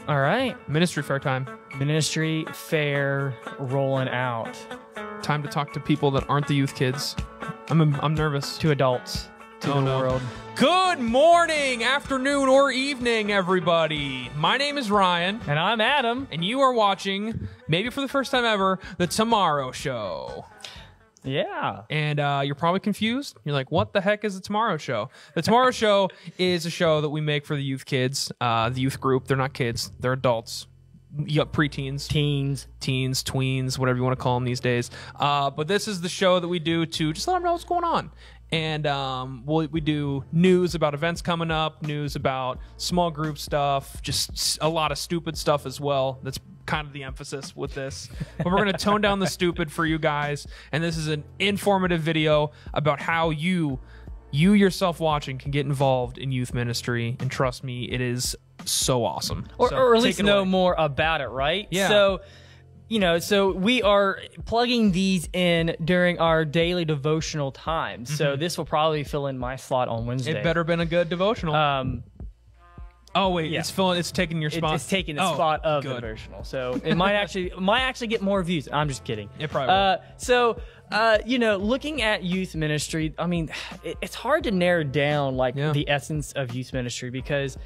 All right. Ministry fair time. Ministry fair rolling out. Time to talk to people that aren't the youth kids. I'm nervous. To adults. To the world. Good morning, afternoon, or evening, everybody. My name is Ryan. And I'm Adam. And you are watching, maybe for the first time ever, The Tomorrow Show. Yeah. And you're probably confused. You're like, what the heck is The Tomorrow Show? The Tomorrow Show is a show that we make for the youth kids, the youth group. They're not kids. They're adults. You got preteens. Teens, tweens, whatever you want to call them these days. But this is the show that we do to just let them know what's going on. And we do news about events coming up, news about small group stuff, just a lot of stupid stuff as well. That's kind of the emphasis with this. But we're going to tone down the stupid for you guys. And this is an informative video about how you yourself watching can get involved in youth ministry. And trust me, it is so awesome. Or at least know more about it, right? Yeah. So, so we are plugging these in during our daily devotional time. So this will probably fill in my slot on Wednesday. It better been a good devotional. Oh wait, yeah. It's taking your spot. It's taking the spot of the devotional. So it might actually get more views. I'm just kidding. It probably will. Looking at youth ministry, I mean, it's hard to narrow down the essence of youth ministry because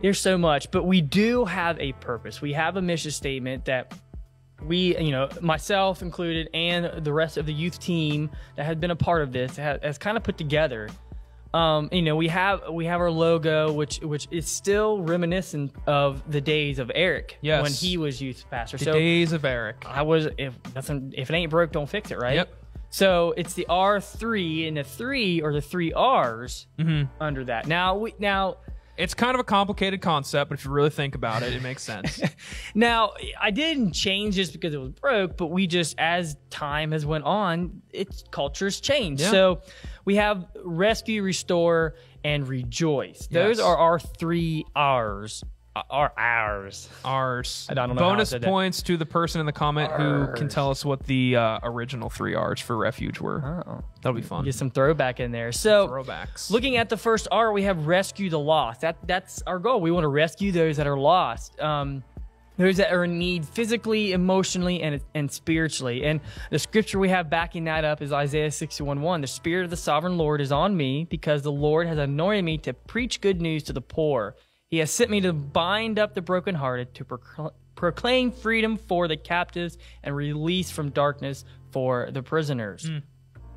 there's so much, but we do have a purpose. We have a mission statement that we, myself included, and the rest of the youth team that has been a part of this has kind of put together. We have our logo, which is still reminiscent of the days of Eric when he was youth pastor. The days of Eric. If it ain't broke, don't fix it, right? Yep. So it's the R3, and the 3 or the 3 R's under that. Now it's kind of a complicated concept, but if you really think about it, it makes sense. Now, I didn't change just because it was broke, but we just, as time has went on, culture's changed. Yeah. So we have rescue, restore, and rejoice. Those are our 3 R's. Ours. I don't know. Bonus points to the person in the comment who can tell us what the original 3 R's for refuge were. Oh. That'll be fun. Get some throwback in there. So, throwbacks. Looking at the first R, we have rescue the lost. That's our goal. We want to rescue those that are lost. Those that are in need physically, emotionally, and spiritually. And the scripture we have backing that up is Isaiah 61:1. The Spirit of the Sovereign Lord is on me because the Lord has anointed me to preach good news to the poor. He has sent me to bind up the brokenhearted, to proclaim freedom for the captives and release from darkness for the prisoners.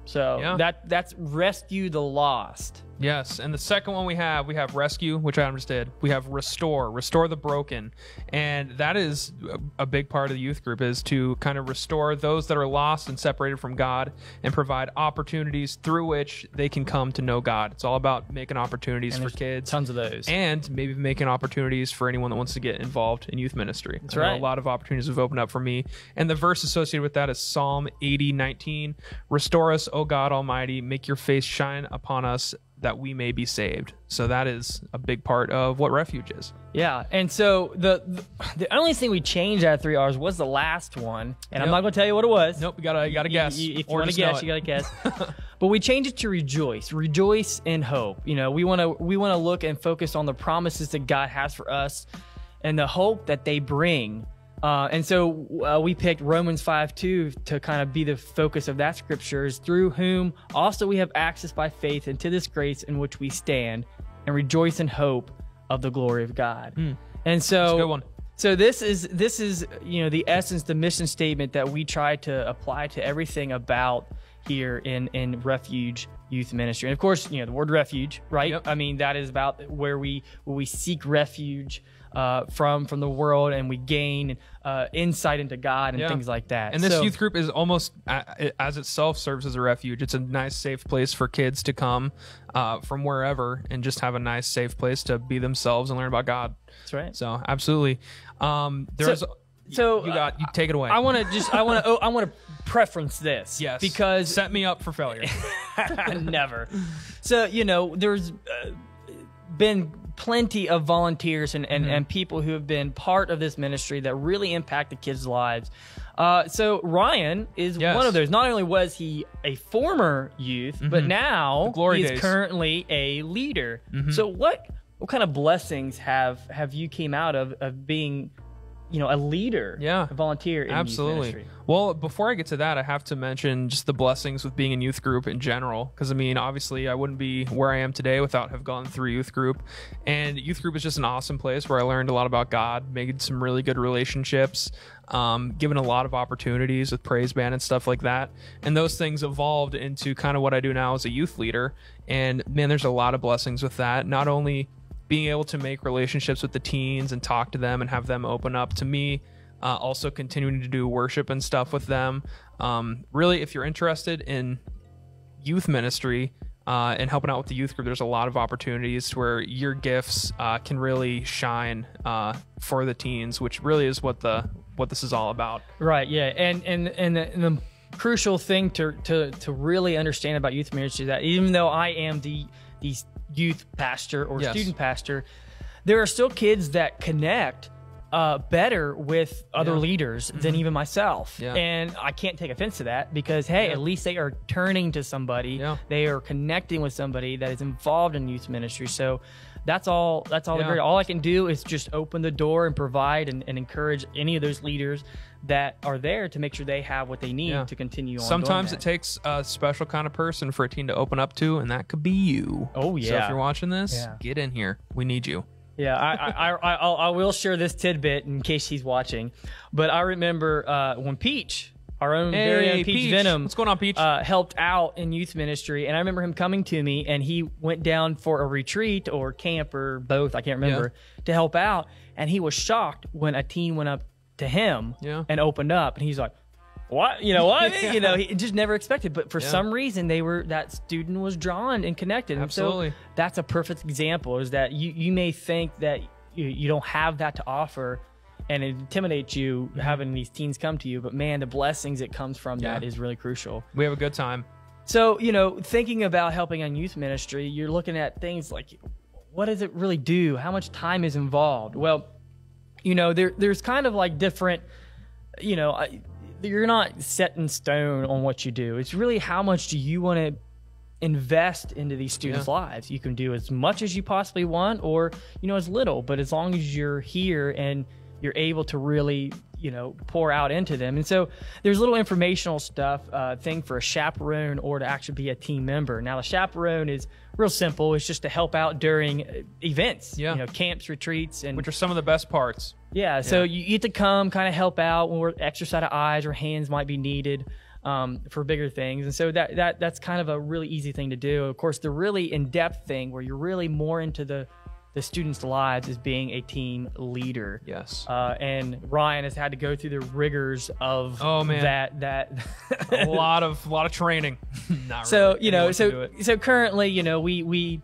So that's rescue the lost. Yes, and the second one we have rescue, which I understood. We have restore the broken. And that is a big part of the youth group, is to kind of restore those that are lost and separated from God and provide opportunities through which they can come to know God. It's all about making opportunities for kids. Tons of those. And maybe making opportunities for anyone that wants to get involved in youth ministry. That's right. A lot of opportunities have opened up for me. And the verse associated with that is Psalm 80:19. Restore us, O God Almighty, make your face shine upon us, that we may be saved. So that is a big part of what refuge is. Yeah, and so the only thing we changed out of 3 R's was the last one, and I'm not going to tell you what it was. Nope, you gotta guess. If you want to guess, you got to guess. But we changed it to rejoice in hope. We want to look and focus on the promises that God has for us and the hope that they bring. And so we picked Romans 5:2 to kind of be the focus of that scripture, is through whom also we have access by faith into this grace in which we stand and rejoice in hope of the glory of God. And so, that's a good one. So this is the essence, the mission statement that we try to apply to everything about here in Refuge Youth Ministry. And of course, the word refuge, right? Yep. I mean, that is about where we seek refuge from the world, and we gain insight into God and things like that. And this youth group is almost, as itself, serves as a refuge. It's a nice, safe place for kids to come from wherever and just have a nice, safe place to be themselves and learn about God. That's right. So absolutely. You take it away. I want to preference this. Yes. Because set me up for failure. Never. So, there's been plenty of volunteers and people who have been part of this ministry that really impact the kids' lives. So Ryan is one of those. Not only was he a former youth, but now he is currently a leader. So what what kind of blessings have you came out of being, a leader, Yeah, a volunteer in absolutely. youth ministry? Well, before I get to that, I have to mention just the blessings with being in youth group in general. Because I mean, obviously, I wouldn't be where I am today without have gone through youth group. And youth group is just an awesome place where I learned a lot about God, made some really good relationships, given a lot of opportunities with praise band and stuff like that. And those things evolved into kind of what I do now as a youth leader. And man, there's a lot of blessings with that. Not only being able to make relationships with the teens and talk to them and have them open up to me, also continuing to do worship and stuff with them. Really, if you're interested in youth ministry and helping out with the youth group, there's a lot of opportunities where your gifts can really shine for the teens, which really is what this is all about. Right. Yeah. And the crucial thing to really understand about youth ministry is that even though I am the youth pastor or student pastor, there are still kids that connect better with other leaders than even myself. And I can't take offense to that because, hey, at least they are turning to somebody. They are connecting with somebody that is involved in youth ministry. So that's all the great. All I can do is just open the door and provide and encourage any of those leaders that are there to make sure they have what they need to continue on. Sometimes it takes a special kind of person for a teen to open up to, and that could be you. Oh, yeah. So if you're watching this, get in here. We need you. Yeah, I will share this tidbit in case he's watching. But I remember when Peach, our own very own Peach Venom, what's going on, Peach? Helped out in youth ministry, and I remember him coming to me, and he went down for a retreat or camp or both, I can't remember, to help out, and he was shocked when a teen went up to him and opened up, and he's like, what? What? He just never expected. But for some reason, that student was drawn and connected. Absolutely. And so that's a perfect example, is that you may think that you don't have that to offer, and it intimidates you having these teens come to you. But man, the blessings that comes from that is really crucial. We have a good time. So, thinking about helping on youth ministry, you're looking at things like, what does it really do? How much time is involved? Well, there's kind of like different, you're not set in stone on what you do. It's really how much do you want to invest into these students' lives. You can do as much as you possibly want or, as little, but as long as you're here and you're able to really, pour out into them. And so there's little informational stuff, thing for a chaperone or to actually be a team member. Now, the chaperone is real simple. It's just to help out during events, camps, retreats, and which are some of the best parts. Yeah. So you get to come kind of help out when extra set of eyes or hands might be needed for bigger things. And so that's kind of a really easy thing to do. Of course, the really in-depth thing where you're really more into the students' lives is being a team leader. Yes. And Ryan has had to go through the rigors of that. a lot of training. Not so, really. So currently,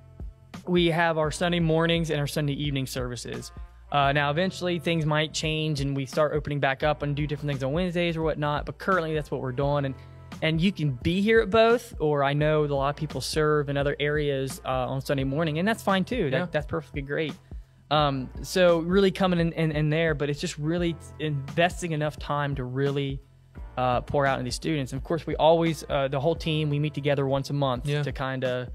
we have our Sunday mornings and our Sunday evening services. Now, eventually things might change and we start opening back up and do different things on Wednesdays or whatnot. But currently that's what we're doing. And you can be here at both, or I know a lot of people serve in other areas on Sunday morning, and that's fine too. That's perfectly great. So really coming in there, but it's just really investing enough time to really pour out into these students. And of course, we always, the whole team, we meet together once a month to kind of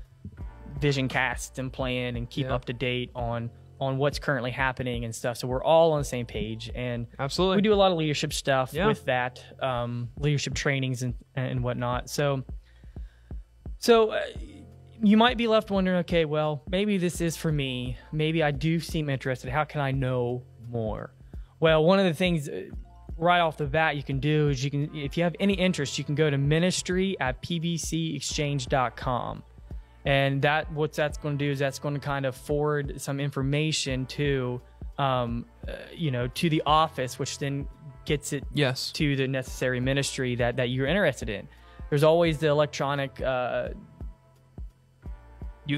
vision cast and plan and keep up to date on what's currently happening and stuff. So we're all on the same page. And absolutely, we do a lot of leadership stuff with that, leadership trainings and whatnot. So you might be left wondering, okay, well, maybe this is for me. Maybe I do seem interested. How can I know more? Well, one of the things right off the bat you can do is if you have any interest, you can go to ministry@pbcexchange.com. And what that's going to do is that's going to kind of forward some information to, to the office, which then gets it to the necessary ministry that you're interested in. There's always the electronic. You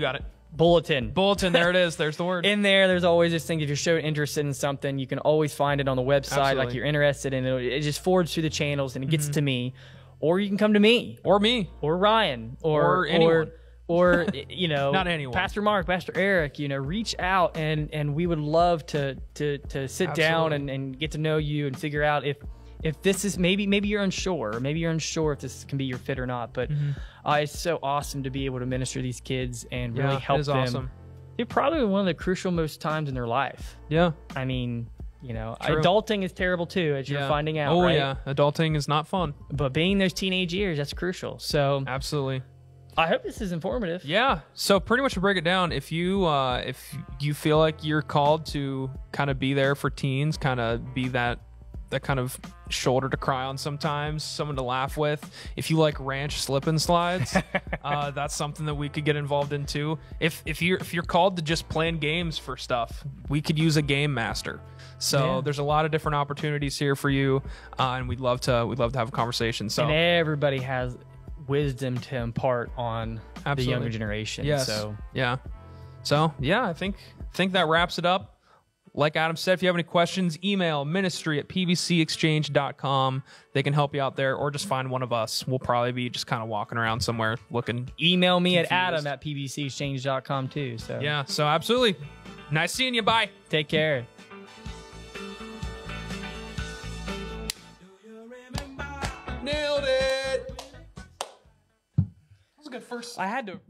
got it. Bulletin. There it is. There's the word. In there's always this thing. If you're showing interested in something, you can always find it on the website. Absolutely. Like you're interested in it. It just forwards through the channels and it gets to me. Or you can come to me. Or Ryan. Or anyone. Or not anyone. Pastor Mark, Pastor Eric, reach out and we would love to sit down and get to know you and figure out if this is maybe you're unsure. Maybe you're unsure if this can be your fit or not. But it's so awesome to be able to minister to these kids and really help them It's probably one of the crucial most times in their life. Yeah. I mean, you know, True. adulting is terrible too, as you're finding out. Oh right? yeah, adulting is not fun. But being those teenage years, that's crucial. So Absolutely. I hope this is informative. Yeah. So pretty much to break it down, if you feel like you're called to kind of be there for teens, kind of be that kind of shoulder to cry on sometimes, someone to laugh with. If you like ranch slip and slides, that's something that we could get involved in too. If you're called to just playing games for stuff, we could use a game master. So there's a lot of different opportunities here for you, and we'd love to have a conversation. So and everybody has wisdom to impart on the younger generation. Yes. So I think that wraps it up. Like Adam said, if you have any questions, email ministry@pbcexchange.com. They can help you out there, or just find one of us. We'll probably be just kind of walking around somewhere looking. Email me confused. at adam@pbcexchange.com too. So Yeah, so absolutely. Nice seeing you. Bye. take care. Nailed it. That was a good first. I had to.